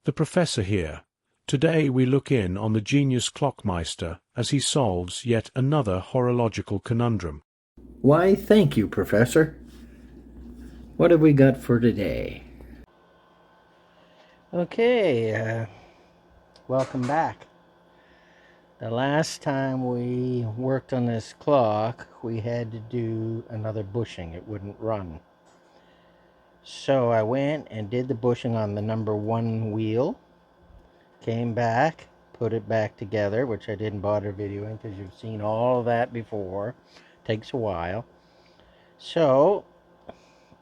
The professor here. Today we look in on the genius clockmeister as he solves yet another horological conundrum. Why, thank you, Professor. What have we got for today? Okay, welcome back. The last time we worked on this clock, we had to do another bushing. It wouldn't run. So I went and did the bushing on the number 1 wheel, came back, put it back together, which I didn't bother videoing because you've seen all of that before. Takes a while. So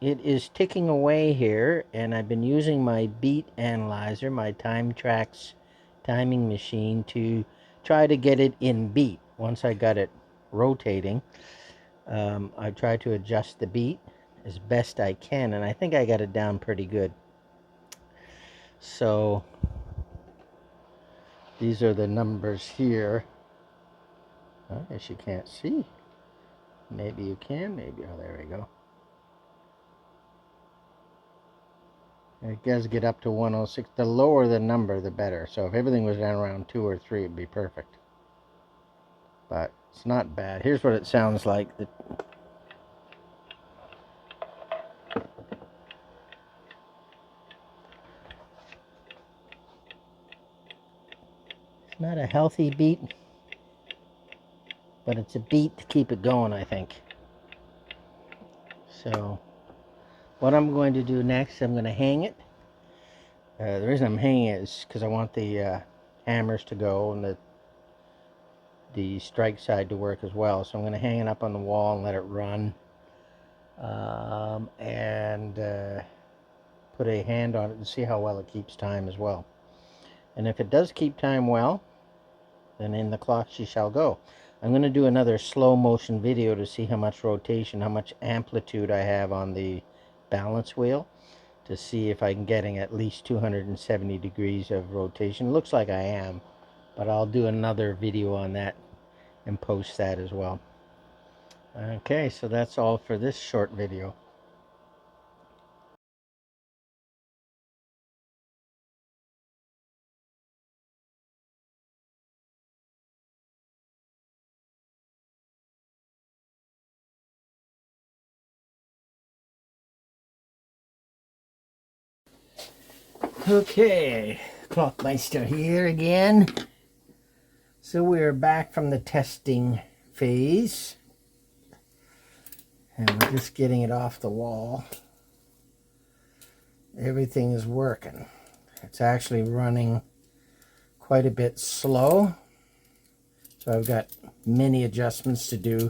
it is ticking away here, and I've been using my beat analyzer, my TimeTrax timing machine, to try to get it in beat. Once I got it rotating, I tried to adjust the beat as best I can, and I think I got it down pretty good. So these are the numbers here. I guess you can't see. Maybe you can, maybe. Oh, there we go. It does get up to 106. The lower the number, the better. So if everything was down around 2 or 3, it'd be perfect. But it's not bad. Here's what it sounds like. It's not a healthy beat, but it's a beat to keep it going, I think. So what I'm going to do next, I'm going to hang it. The reason I'm hanging it is because I want the hammers to go and the strike side to work as well. So I'm going to hang it up on the wall and let it run. And put a hand on it and see how well it keeps time as well. And if it does keep time well, then in the clock she shall go. I'm going to do another slow motion video to see how much rotation, how much amplitude I have on the balance wheel, to see if I'm getting at least 270 degrees of rotation. Looks like I am, but I'll do another video on that and post that as well. Okay, so that's all for this short video. Okay, Clockmeister here again. So we're back from the testing phase, and we're just getting it off the wall. Everything is working. It's actually running quite a bit slow, so I've got many adjustments to do,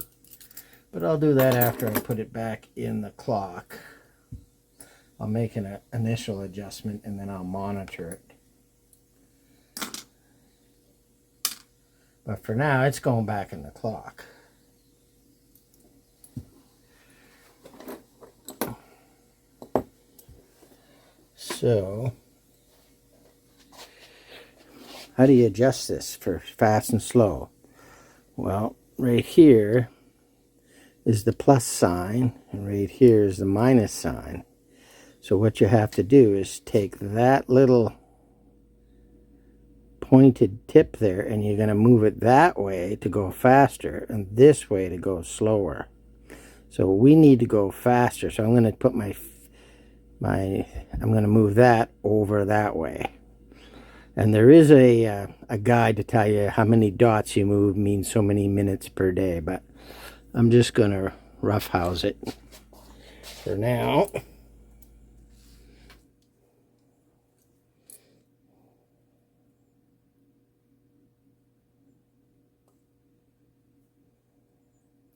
but I'll do that after I put it back in the clock. I'll make an initial adjustment and then I'll monitor it. But for now, it's going back in the clock. So, how do you adjust this for fast and slow? Well, right here is the plus sign, and right here is the minus sign. So what you have to do is take that little pointed tip there, and you're going to move it that way to go faster, and this way to go slower. So we need to go faster. So I'm going to put I'm going to move that over that way. And there is a guide to tell you how many dots you move means so many minutes per day, but I'm just going to roughhouse it for now.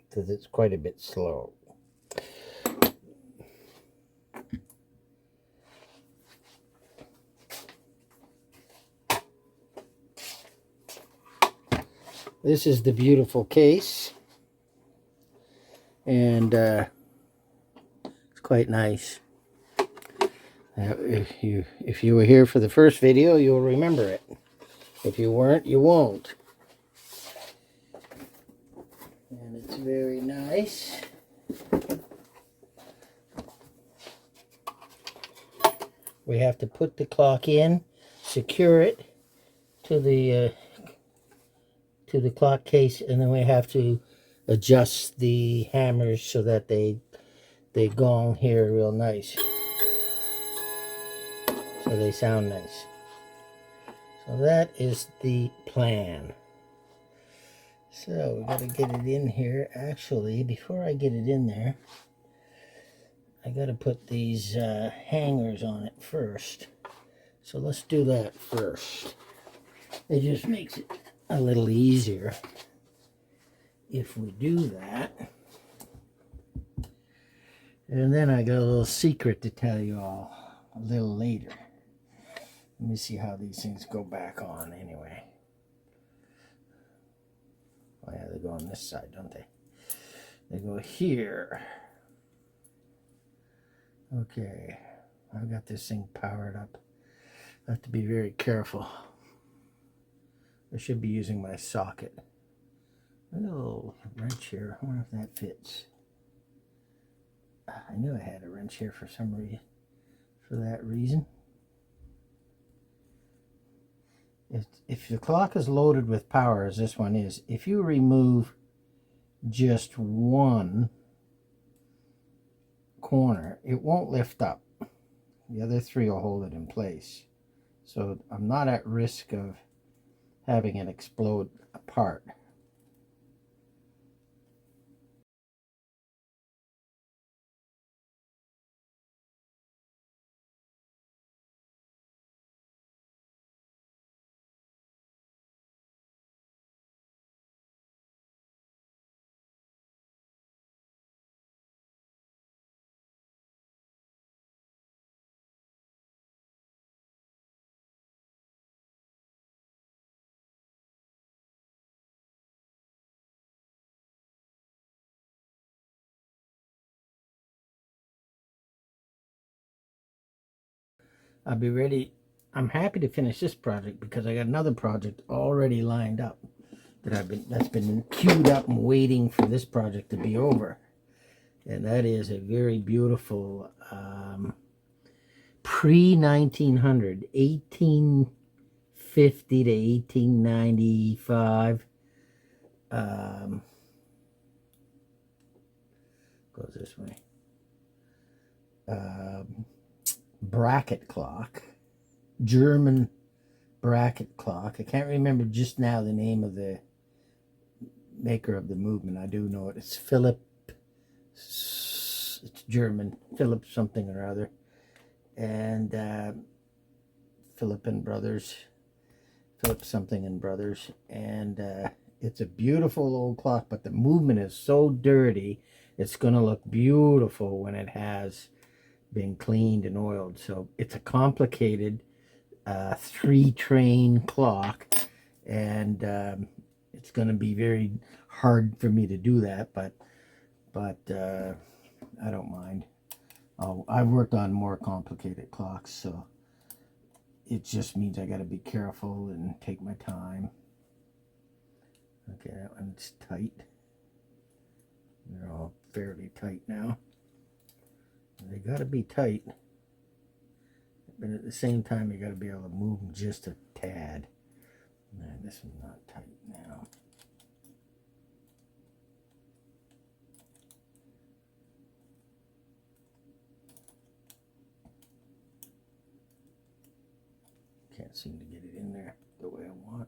Because it's quite a bit slow. This is the beautiful case, and it's quite nice. Now, if you were here for the first video, you'll remember it. If you weren't, you won't. And it's very nice. We have to put the clock in secure it to the clock case, and then we have to adjust the hammers so that they gong here real nice, so they sound nice. So that is the plan. So we got to get it in here. Actually, before I get it in there, I got to put these hangers on it first. So let's do that first. It just makes it a little easier if we do that. And then I got a little secret to tell you all a little later. Let me see how these things go back on anyway. Oh yeah, they go on this side, don't they? They go here. Okay, I've got this thing powered up. I have to be very careful. I should be using my socket. A little wrench here. I wonder if that fits. I knew I had a wrench here for some reason. For that reason. If the clock is loaded with power, as this one is, if you remove just one corner, it won't lift up. The other three will hold it in place. So I'm not at risk of having it explode apart. I'll be ready. I'm happy to finish this project because I got another project already lined up that's been queued up and waiting for this project to be over. And that is a very beautiful pre-1900, 1850 to 1895. Goes this way. Bracket clock, German bracket clock. I can't remember just now the name of the maker of the movement. I do know it. It's Philip. It's German. Philip something or other, and Philip and Brothers. Philip something and Brothers, and it's a beautiful old clock. But the movement is so dirty. It's going to look beautiful when it has been cleaned and oiled. So it's a complicated 3-train clock, and it's going to be very hard for me to do that, but I don't mind. I've worked on more complicated clocks, so it just means I got to be careful and take my time. Okay, that one's tight. They're all fairly tight now. They got to be tight, but at the same time, you got to be able to move them just a tad. Man, this one's not tight now. Can't seem to get it in there the way I want.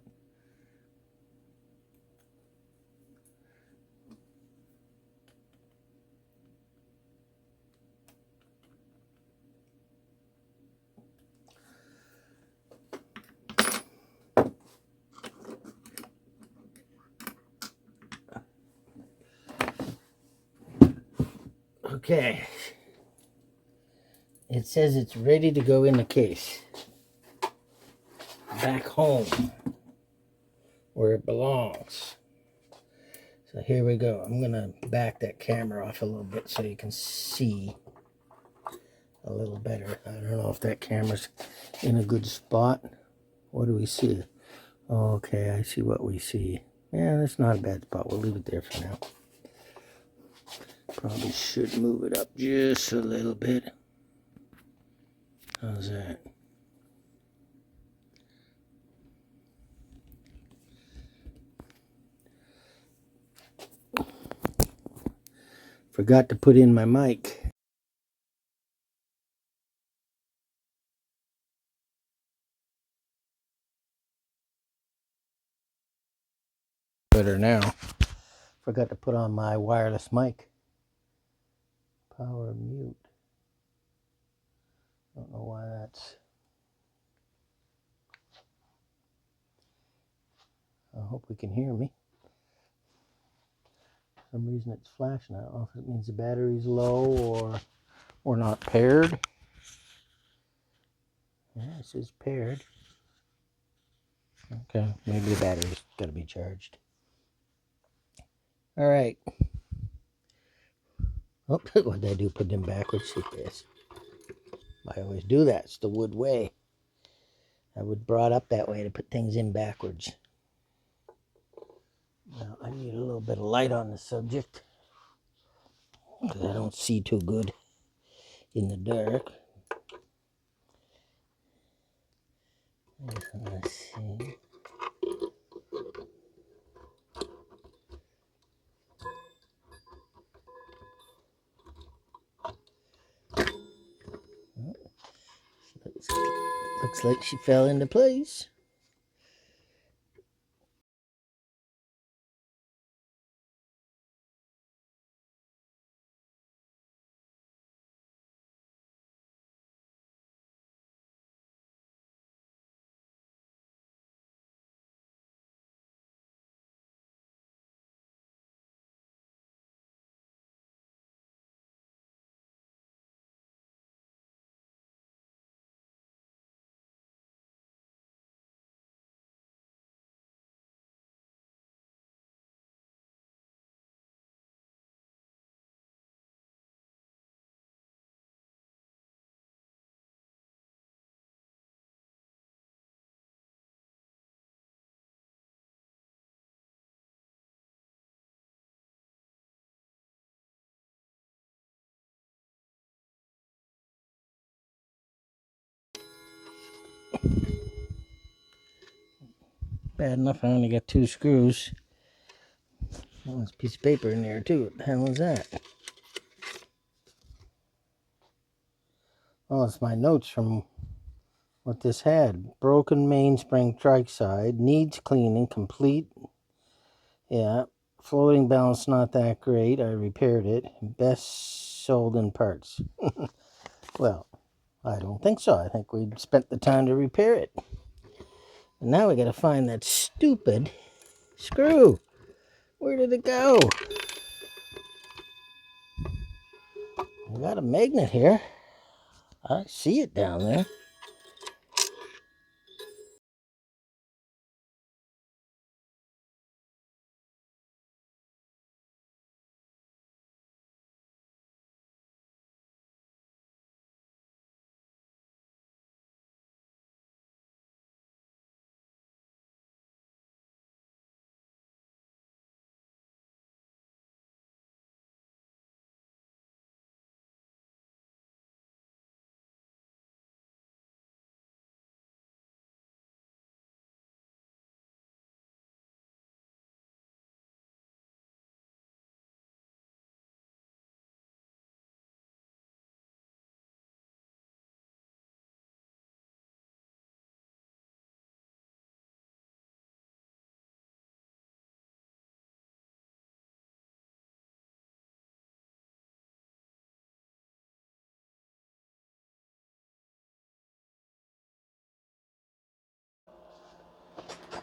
Okay, it says it's ready to go in the case. Back home, where it belongs. So here we go. I'm going to back that camera off a little bit so you can see a little better. I don't know if that camera's in a good spot. What do we see? Okay, I see what we see. Yeah, that's not a bad spot. We'll leave it there for now. Probably should move it up just a little bit. How's that? Forgot to put in my mic. Better now. Forgot to put on my wireless mic. Power mute. Don't know why that's... I hope we can hear me. For some reason it's flashing. I don't know if it means the battery's low or not paired. Yeah, it says paired. Okay, maybe the battery's got to be charged. All right. Oh, what did I do? Put them backwards? Yes. I always do that. It's the wood way. I was brought up that way to put things in backwards. Now, I need a little bit of light on the subject because I don't see too good in the dark. Let's see. Looks like she fell into place. Bad enough I only got 2 screws. Oh, there's a piece of paper in there too. What the hell is that? Oh, it's my notes from what this had. Broken mainspring trike side. Needs cleaning. Complete. Yeah. Floating balance not that great. I repaired it. Best sold in parts. Well, I don't think so. I think we spent the time to repair it. And now we got to find that stupid screw. Where did it go? We got a magnet here. I see it down there.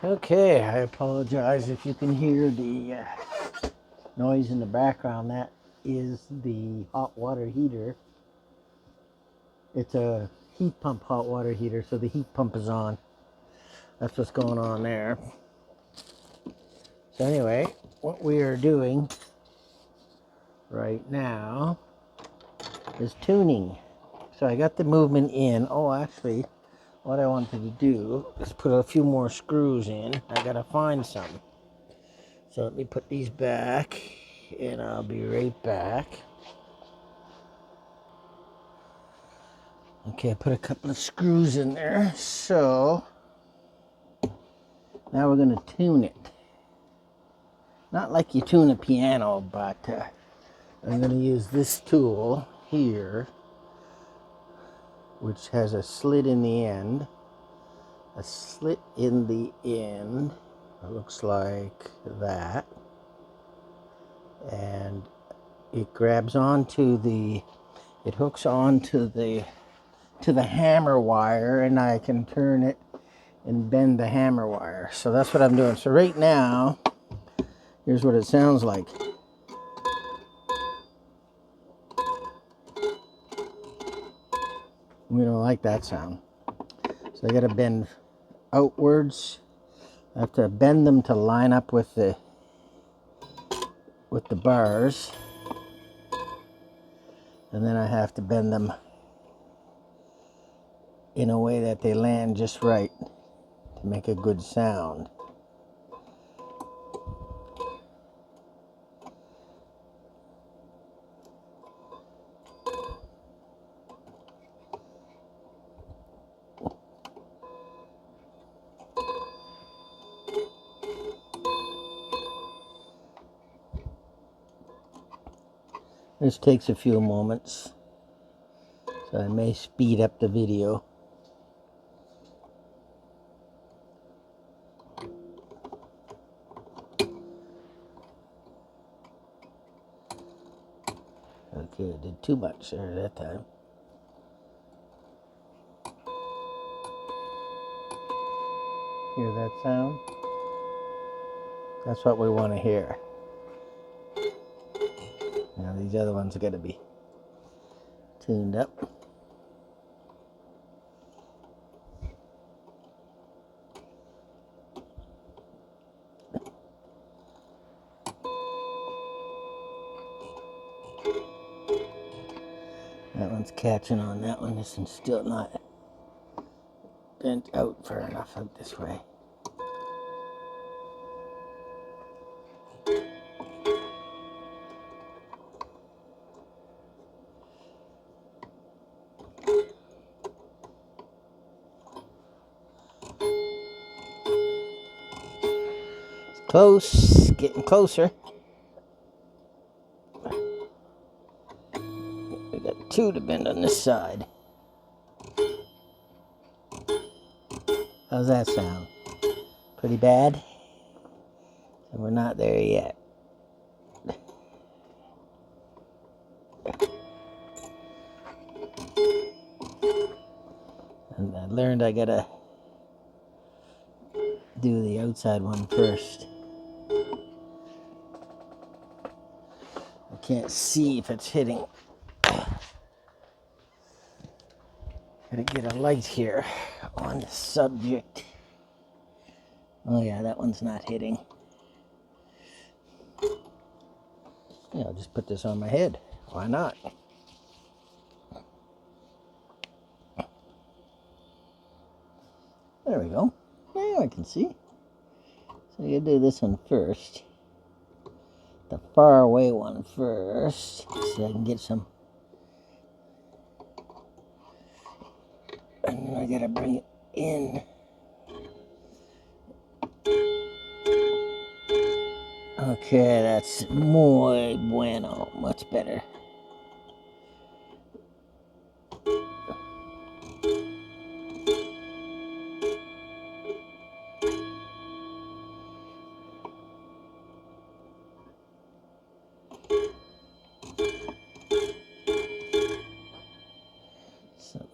Okay, I apologize if you can hear the noise in the background. That is the hot water heater. It's a heat pump hot water heater, so the heat pump is on. That's what's going on there. So anyway, what we are doing right now is tuning. So I got the movement in. Oh, actually, what I wanted to do is put a few more screws in. I gotta find some. So let me put these back, and I'll be right back. Okay, I put a couple of screws in there. So now we're gonna tune it. Not like you tune a piano, but I'm going to use this tool here, which has a slit in the end. A slit in the end. It looks like that. And it grabs onto the, it hooks onto the hammer wire, and I can turn it and bend the hammer wire. So that's what I'm doing. So right now, here's what it sounds like. We don't like that sound. So I got to bend outwards. I have to bend them to line up with the bars. And then I have to bend them in a way that they land just right to make a good sound. This takes a few moments, so I may speed up the video. Okay, I did too much there that time. Hear that sound? That's what we want to hear. Now these other ones are going to be tuned up. That one's catching on that one. This one's still not bent out far enough out this way. Close, getting closer. We got two to bend on this side. How's that sound? Pretty bad? And we're not there yet. And I learned I gotta do the outside one first. I can't see if it's hitting. Gotta get a light here on the subject. Oh yeah, that one's not hitting. Yeah, I'll just put this on my head. Why not? There we go. Now I can see. So you do this one first. The far away one first, so I can get some. And then I gotta bring it in. Okay, that's muy bueno. Much better.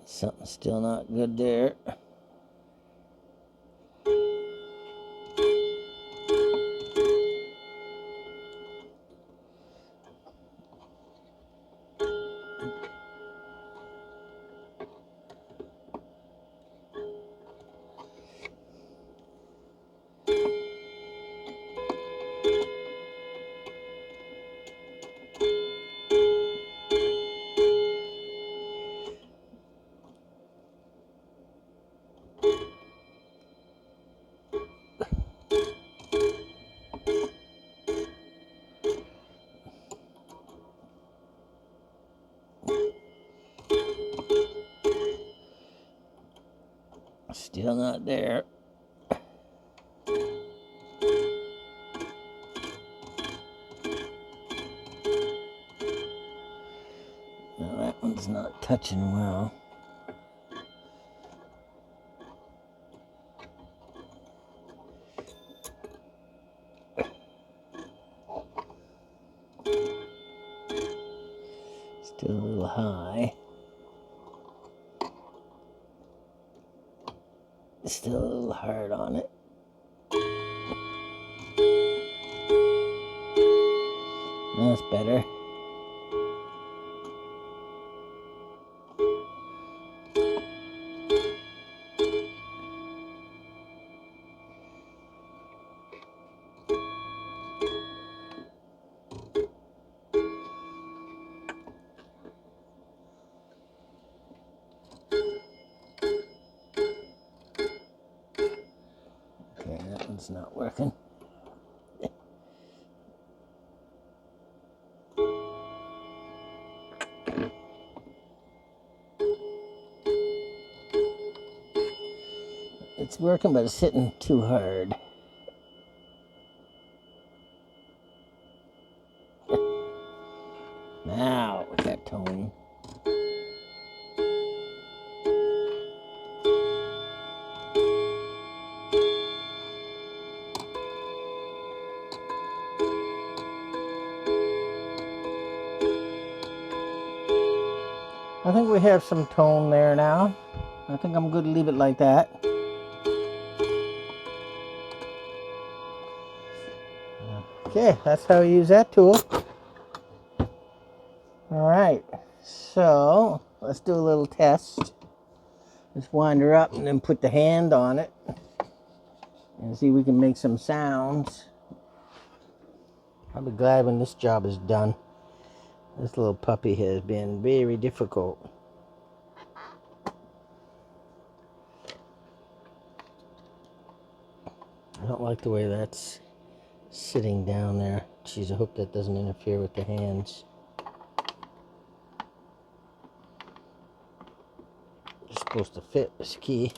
Something's still not good there. Still not there. one's not touching well. Still a little high. Still a little hard on it. That's better. Okay, that one's not working. It's working, but it's hitting too hard. Now with that tone. I think we have some tone there now. I think I'm good to leave it like that. Okay, that's how you use that tool. Alright, so let's do a little test. Just wind her up and then put the hand on it and see if we can make some sounds. I'll be glad when this job is done. This little puppy has been very difficult. I don't like the way that's sitting down there. Geez, I hope that doesn't interfere with the hands. It's supposed to fit this key.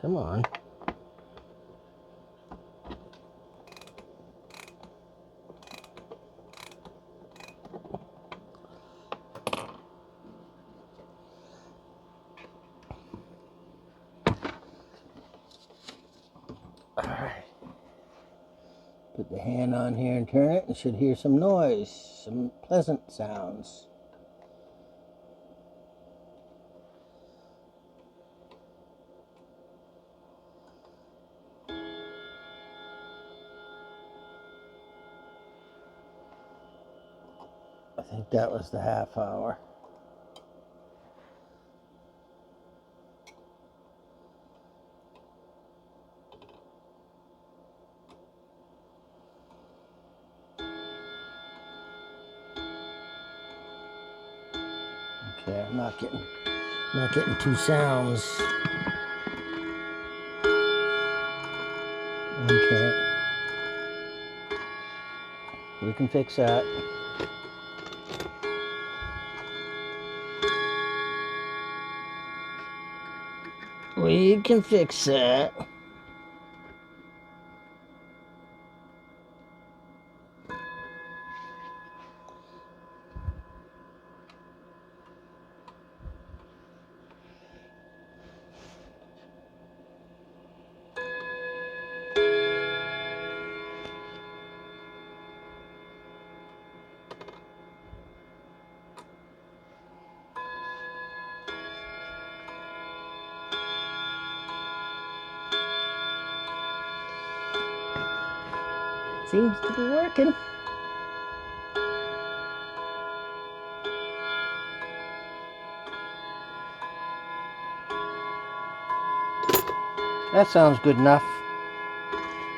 Come on. Alright. Put the hand on here and turn it and should hear some noise, some pleasant sounds. I think that was the half hour. Okay, I'm not getting two sounds. Okay. We can fix that. We can fix that. Seems to be working. That sounds good enough.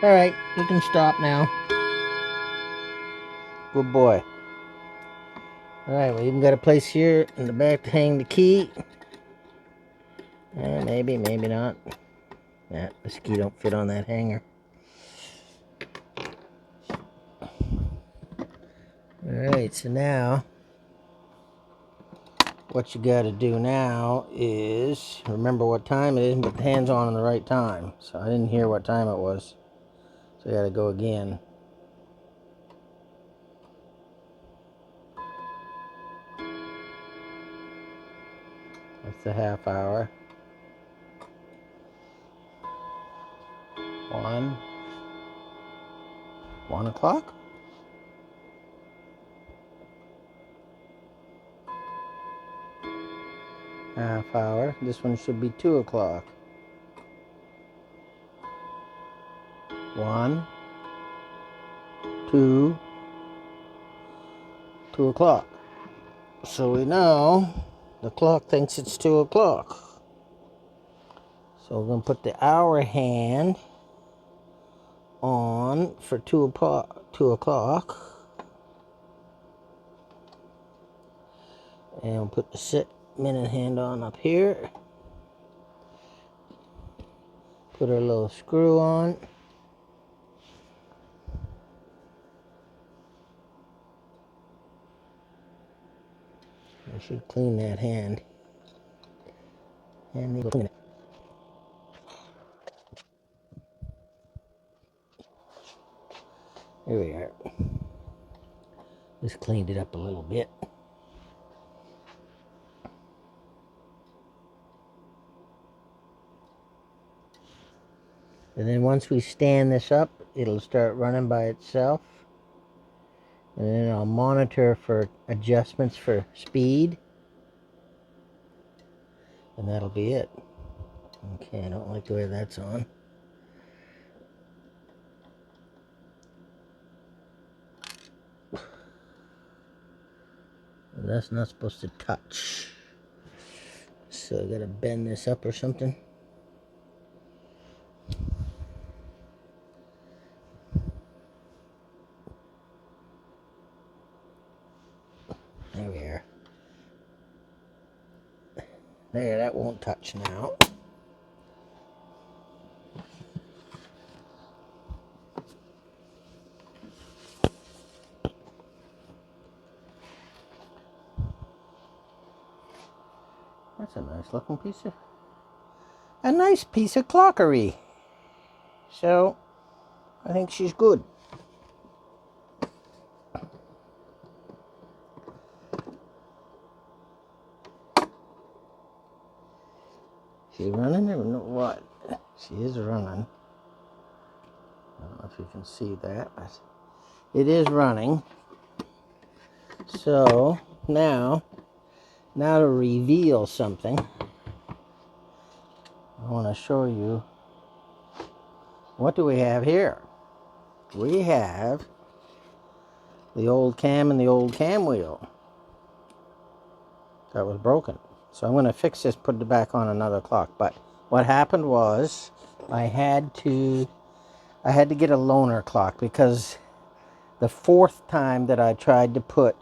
Alright, you can stop now. Good boy. Alright, we even got a place here in the back to hang the key. Maybe, maybe not. Yeah, this key don't fit on that hanger. Alright, so now what you got to do now is remember what time it is and put the hands on the right time. So I didn't hear what time it was, so I got to go again. That's the half hour. 1 o'clock. Half hour. This one should be 2 o'clock. 1, 2, 2 o'clock. So we know the clock thinks it's 2 o'clock. So we're going to put the hour hand on for 2 o'clock. And we'll put the minute hand on up here. Put our little screw on. I should clean that hand. And we'll clean it. There we are. Just cleaned it up a little bit. And then once we stand this up, it'll start running by itself. And then I'll monitor for adjustments for speed. And that'll be it. Okay, I don't like the way that's on. And that's not supposed to touch. So I gotta bend this up or something. There we are. There, that won't touch now. That's a nice looking piece of clockery. So, I think she's good. She running or what? She is running. I don't know if you can see that, but it is running. So, now to reveal something, I want to show you, what do we have here? We have the old cam and the old cam wheel that was broken. So I'm going to fix this, put it back on another clock. But what happened was I had to get a loaner clock, because the fourth time that I tried to put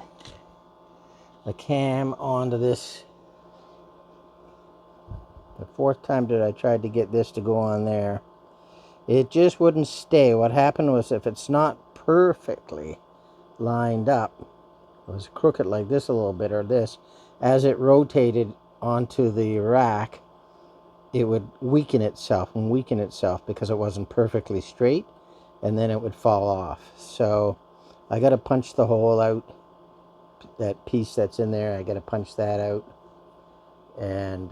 the cam onto this, the fourth time that I tried to get this to go on there, it just wouldn't stay. What happened was, if it's not perfectly lined up, it was crooked like this a little bit, or this, as it rotated onto the rack, it would weaken itself because it wasn't perfectly straight, and then it would fall off. So I got to punch the hole out, that piece that's in there, I got to punch that out and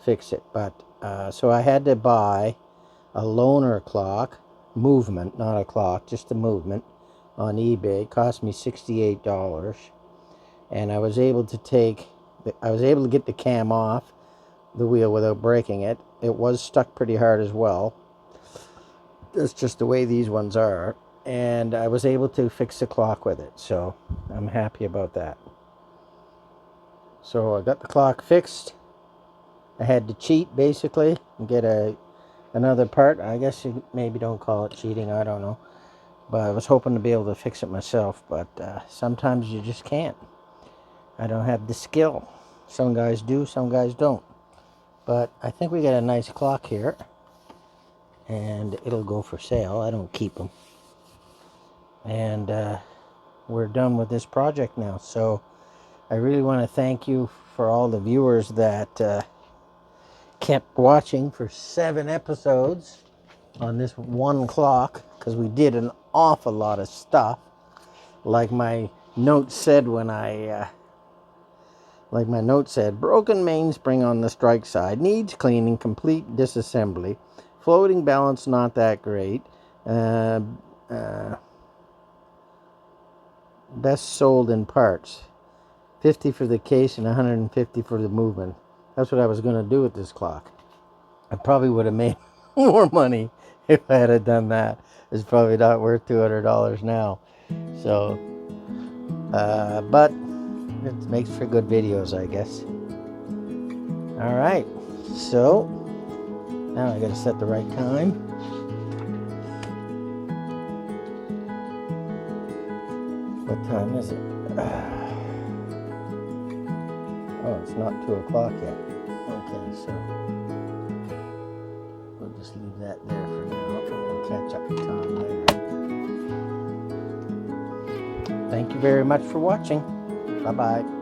fix it. But so I had to buy a loaner clock, movement, not a clock, just a movement, on eBay. It cost me $68, and I was able to get the cam off the wheel without breaking it. It was stuck pretty hard as well. That's just the way these ones are. And I was able to fix the clock with it, so I'm happy about that. So I got the clock fixed. I had to cheat, basically, and get another part. I guess you maybe don't call it cheating, I don't know. But I was hoping to be able to fix it myself, but sometimes you just can't. I don't have the skill. Some guys do, some guys don't. But I think we got a nice clock here, and it'll go for sale. I don't keep them. And we're done with this project now. So I really want to thank you for all the viewers that kept watching for 7 episodes on this one clock, because we did an awful lot of stuff. Like my note said broken mainspring on the strike side, needs cleaning, complete disassembly, floating balance not that great, best sold in parts, 50 for the case and 150 for the movement. That's what I was going to do with this clock. I probably would have made more money if I had done that. It's probably not worth $200 now. So, but it makes for good videos, I guess. All right, so now I got to set the right time. What time is it? Oh, it's not 2 o'clock yet. Okay, so we'll just leave that there for now. We'll catch up with Tom later. Thank you very much for watching. Bye-bye.